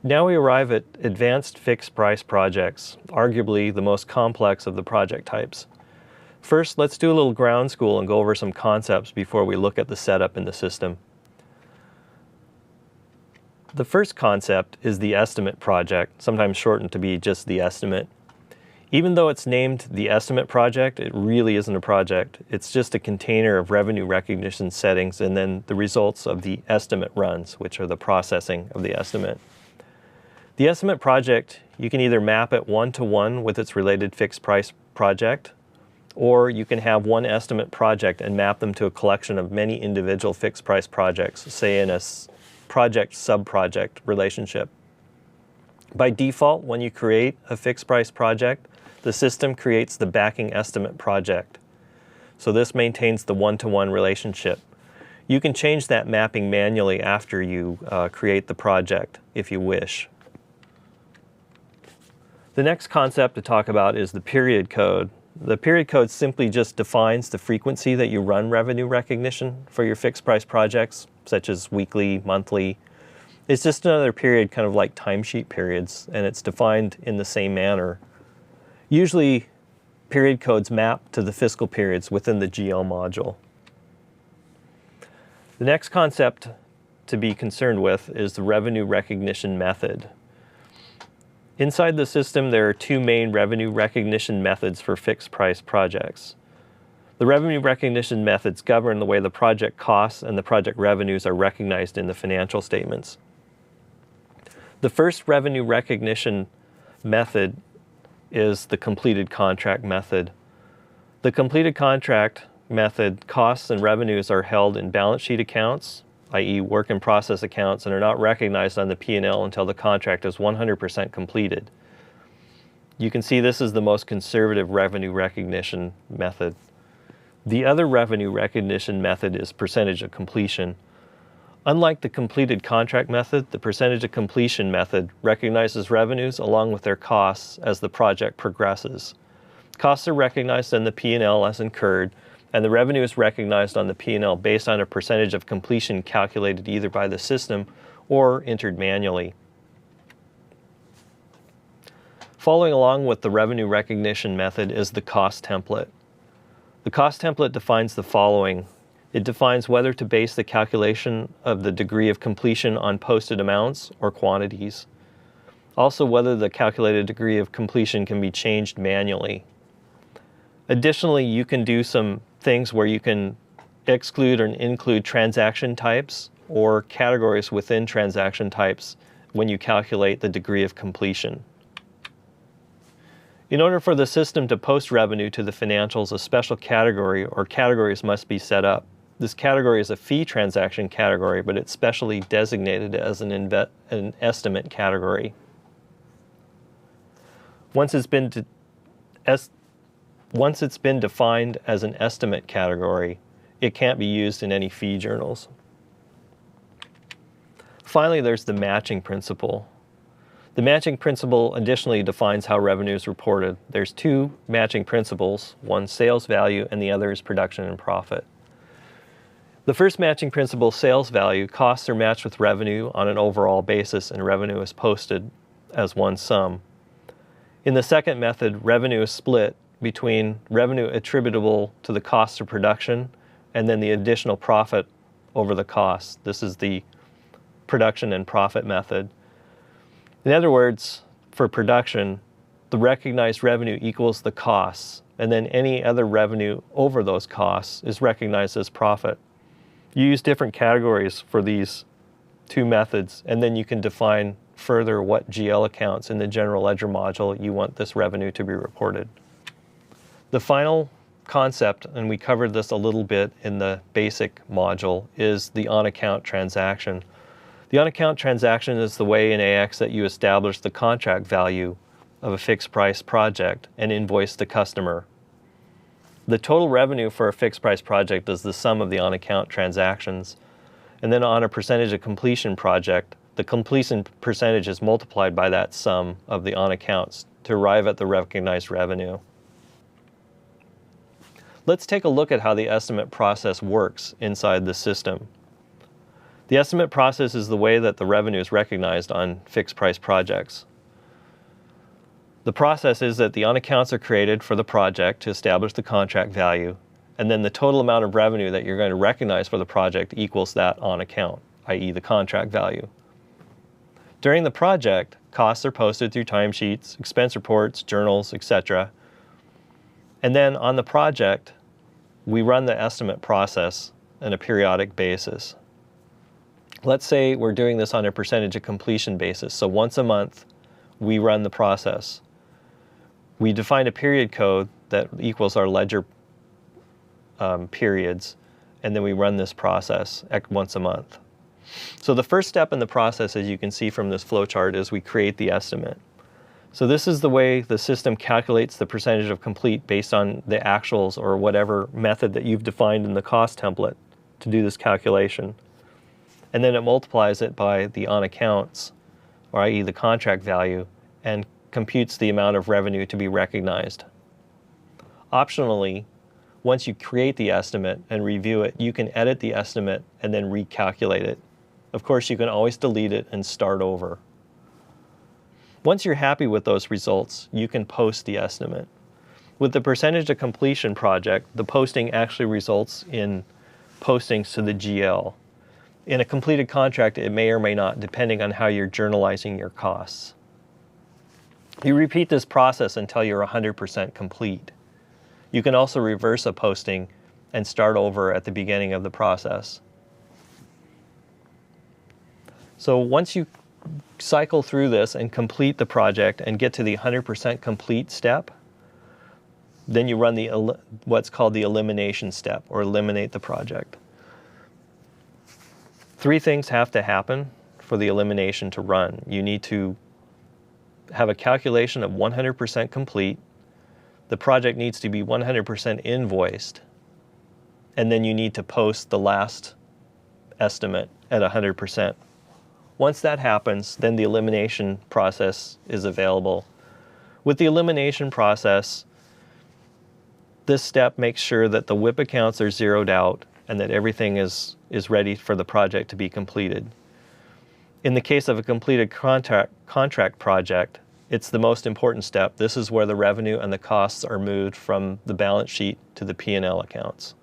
Now we arrive at advanced fixed price projects, arguably the most complex of the project types. First, let's do a little ground school and go over some concepts before we look at the setup in the system. The first concept is the estimate project, sometimes shortened to be just the estimate. Even though it's named the estimate project, it really isn't a project. It's just a container of revenue recognition settings and then the results of the estimate runs, which are the processing of the estimate. The estimate project, you can either map it one-to-one with its related fixed price project, or you can have one estimate project and map them to a collection of many individual fixed price projects, say in a project-sub-project relationship. By default, when you create a fixed price project, the system creates the backing estimate project. So this maintains the one-to-one relationship. You can change that mapping manually after you create the project if you wish. The next concept to talk about is the period code. The period code simply just defines the frequency that you run revenue recognition for your fixed price projects, such as weekly, monthly. It's just another period, kind of like timesheet periods, and it's defined in the same manner. Usually, period codes map to the fiscal periods within the GL module. The next concept to be concerned with is the revenue recognition method. Inside the system, there are two main revenue recognition methods for fixed price projects. The revenue recognition methods govern the way the project costs and the project revenues are recognized in the financial statements. The first revenue recognition method is the completed contract method. The completed contract method costs and revenues are held in balance sheet accounts, i.e. work in process accounts, and are not recognized on the P&L until the contract is 100% completed. You can see this is the most conservative revenue recognition method. The other revenue recognition method is percentage of completion. Unlike the completed contract method, the percentage of completion method recognizes revenues along with their costs as the project progresses. Costs are recognized in the P&L as incurred, and the revenue is recognized on the P&L based on a percentage of completion calculated either by the system or entered manually. Following along with the revenue recognition method is the cost template. The cost template defines the following. It defines whether to base the calculation of the degree of completion on posted amounts or quantities. Also, whether the calculated degree of completion can be changed manually. Additionally, you can do some things where you can exclude or include transaction types or categories within transaction types when you calculate the degree of completion. In order for the system to post revenue to the financials, a special category or categories must be set up. This category is a fee transaction category, but it's specially designated as an estimate category. Once it's been defined as an estimate category, it can't be used in any fee journals. Finally, there's the matching principle. The matching principle additionally defines how revenue is reported. There's two matching principles, one sales value and the other is production and profit. The first matching principle, sales value, costs are matched with revenue on an overall basis and revenue is posted as one sum. In the second method, revenue is split between revenue attributable to the cost of production and then the additional profit over the cost. This is the production and profit method. In other words, for production, the recognized revenue equals the costs, and then any other revenue over those costs is recognized as profit. You use different categories for these two methods, and then you can define further what GL accounts in the general ledger module you want this revenue to be reported. The final concept, and we covered this a little bit in the basic module, is the on-account transaction. The on-account transaction is the way in AX that you establish the contract value of a fixed price project and invoice the customer. The total revenue for a fixed price project is the sum of the on-account transactions. And then on a percentage of completion project, the completion percentage is multiplied by that sum of the on-accounts to arrive at the recognized revenue. Let's take a look at how the estimate process works inside the system. The estimate process is the way that the revenue is recognized on fixed price projects. The process is that the on-accounts are created for the project to establish the contract value, and then the total amount of revenue that you're going to recognize for the project equals that on-account, i.e. the contract value. During the project, costs are posted through timesheets, expense reports, journals, etc. And then on the project, we run the estimate process on a periodic basis. Let's say we're doing this on a percentage of completion basis. So once a month, we run the process. We define a period code that equals our ledger periods, and then we run this process once a month. So the first step in the process, as you can see from this flowchart, is we create the estimate. So this is the way the system calculates the percentage of complete based on the actuals or whatever method that you've defined in the cost template to do this calculation. And then it multiplies it by the on-accounts, or i.e. the contract value, and computes the amount of revenue to be recognized. Optionally, once you create the estimate and review it, you can edit the estimate and then recalculate it. Of course, you can always delete it and start over. Once you're happy with those results, you can post the estimate. With the percentage of completion project, the posting actually results in postings to the GL. In a completed contract, it may or may not, depending on how you're journalizing your costs. You repeat this process until you're 100% complete. You can also reverse a posting and start over at the beginning of the process. So once you cycle through this and complete the project and get to the 100% complete step, then you run what's called the elimination step, or eliminate the project. 3 things have to happen for the elimination to run. You need to have a calculation of 100% complete. The project needs to be 100% invoiced. And then you need to post the last estimate at 100%. Once that happens, then the elimination process is available. With the elimination process, this step makes sure that the WIP accounts are zeroed out and that everything is ready for the project to be completed. In the case of a completed contract project, it's the most important step. This is where the revenue and the costs are moved from the balance sheet to the P&L accounts.